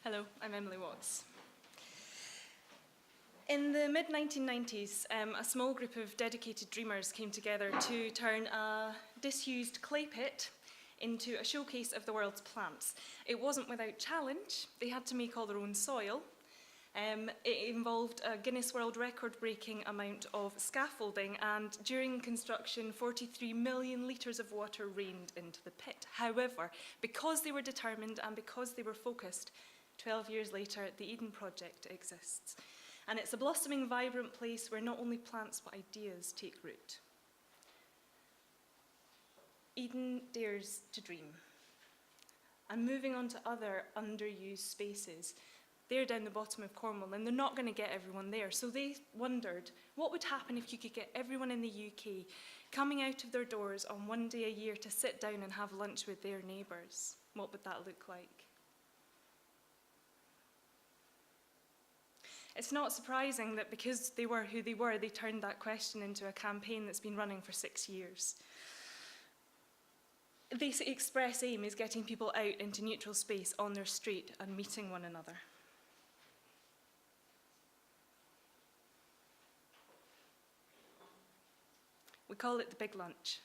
Hello, I'm Emily Watts. In the mid-1990s, a small group of dedicated dreamers came together to turn a disused clay pit into a showcase of the world's plants. It wasn't without challenge. They had to make all their own soil. It involved a Guinness World Record-breaking amount of scaffolding, and during construction, 43 million litres of water rained into the pit. However, because they were determined and because they were focused, 12 years later, the Eden Project exists. And it's a blossoming, vibrant place where not only plants but ideas take root. Eden dares to dream. And moving on to other underused spaces, they're down the bottom of Cornwall, and they're not going to get everyone there. So they wondered, what would happen if you could get everyone in the UK coming out of their doors on one day a year to sit down and have lunch with their neighbours? What would that look like? It's not surprising that because they were who they were, they turned that question into a campaign that's been running for 6 years. The express aim is getting people out into neutral space on their street and meeting one another. We call it the big lunch.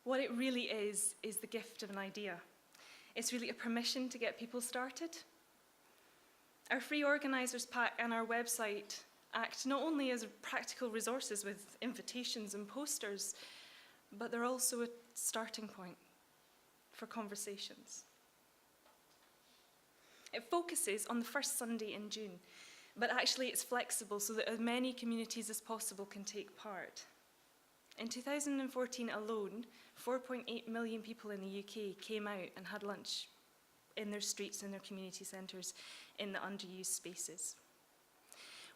What it really is the gift of an idea. It's really a permission to get people started. Our free organisers pack and our website act not only as practical resources with invitations and posters, but they're also a starting point for conversations. It focuses on the first Sunday in June, but actually it's flexible so that as many communities as possible can take part. In 2014 alone, 4.8 million people in the UK came out and had lunch in their streets, in their community centres, in the underused spaces.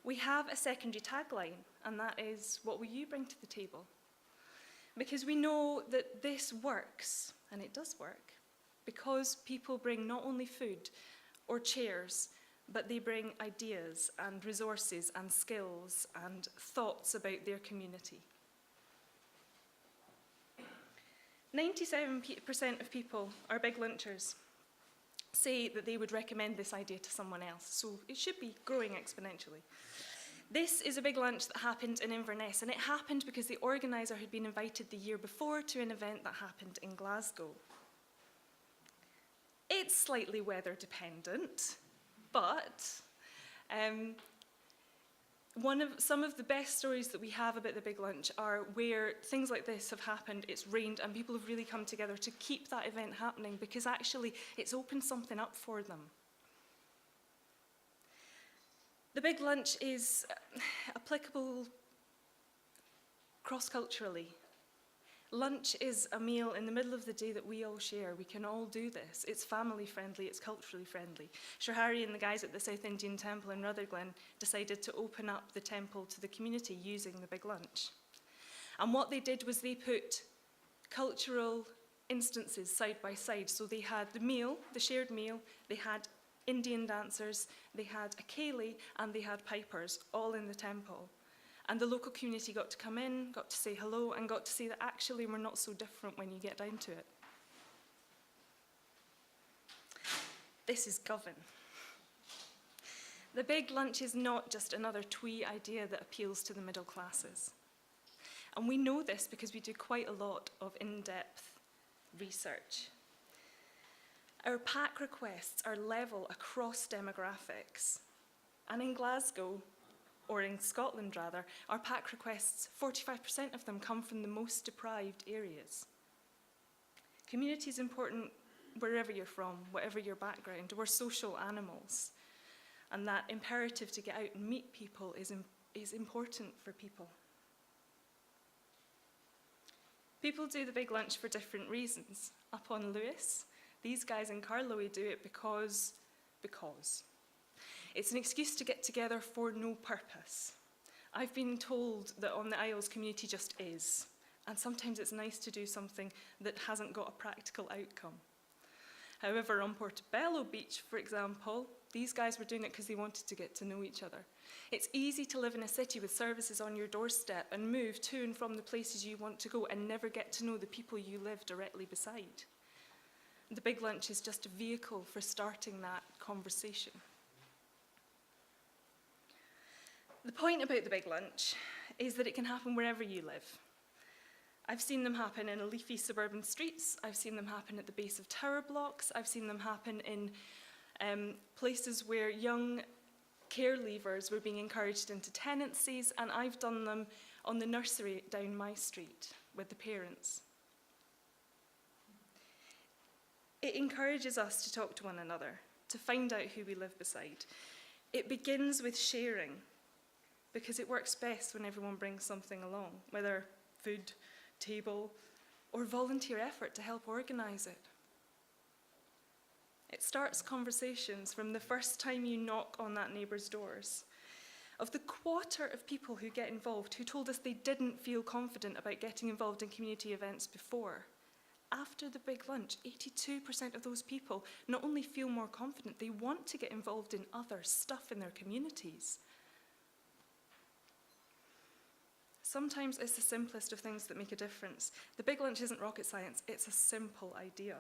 We have a secondary tagline, and that is, what will you bring to the table? Because we know that this works, and it does work, because people bring not only food or chairs, but they bring ideas and resources and skills and thoughts about their community. 97% of people are big lunchers say that they would recommend this idea to someone else, so it should be growing exponentially. This is a big lunch that happened in Inverness, and it happened because the organiser had been invited the year before to an event that happened in Glasgow. It's slightly weather dependent, but some of the best stories that we have about the big lunch are where things like this have happened, it's rained, and people have really come together to keep that event happening because actually it's opened something up for them. The big lunch is applicable cross-culturally. Lunch is a meal in the middle of the day that we all share. We can all do this. It's family friendly, it's culturally friendly. Sir Harry and the guys at the South Indian Temple in Rutherglen decided to open up the temple to the community using the big lunch. And what they did was they put cultural instances side by side. So they had the meal, the shared meal, they had Indian dancers, they had a ceilidh, and they had pipers, all in the temple. And the local community got to come in, got to say hello, and got to see that actually we're not so different when you get down to it. This is Govan. The big lunch is not just another twee idea that appeals to the middle classes. And we know this because we do quite a lot of in-depth research. Our pack requests are level across demographics. And in Glasgow, or in Scotland rather, our pack requests, 45% of them come from the most deprived areas. Community is important wherever you're from, whatever your background. We're social animals. And that imperative to get out and meet people is important for people. People do the big lunch for different reasons. Up on Lewis, these guys in Carlow do it because. It's an excuse to get together for no purpose. I've been told that on the Isles, community just is. And sometimes it's nice to do something that hasn't got a practical outcome. However, on Portobello Beach, for example, these guys were doing it because they wanted to get to know each other. It's easy to live in a city with services on your doorstep and move to and from the places you want to go and never get to know the people you live directly beside. the big lunch is just a vehicle for starting that conversation. The point about the big lunch is that it can happen wherever you live. I've seen them happen in leafy suburban streets. I've seen them happen at the base of tower blocks. I've seen them happen in places where young care leavers were being encouraged into tenancies, and I've done them on the nursery down my street with the parents. It encourages us to talk to one another, to find out who we live beside. It begins with sharing, because it works best when everyone brings something along, whether food, table, or volunteer effort to help organise it. It starts conversations from the first time you knock on that neighbour's doors. Of the quarter of people who get involved who told us they didn't feel confident about getting involved in community events before, after the big lunch, 82% of those people not only feel more confident, they want to get involved in other stuff in their communities. Sometimes it's the simplest of things that make a difference. The big lunch isn't rocket science, it's a simple idea.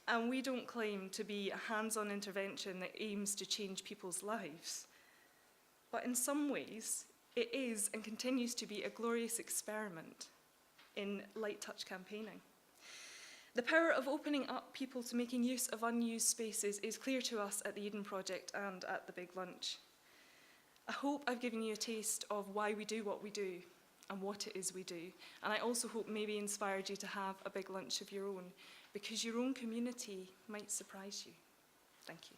And we don't claim to be a hands-on intervention that aims to change people's lives. But in some ways, it is and continues to be a glorious experiment in light touch campaigning. The power of opening up people to making use of unused spaces is clear to us at the Eden Project and at the big lunch. I hope I've given you a taste of why we do what we do and what it is we do. And I also hope maybe inspired you to have a big lunch of your own, because your own community might surprise you. Thank you.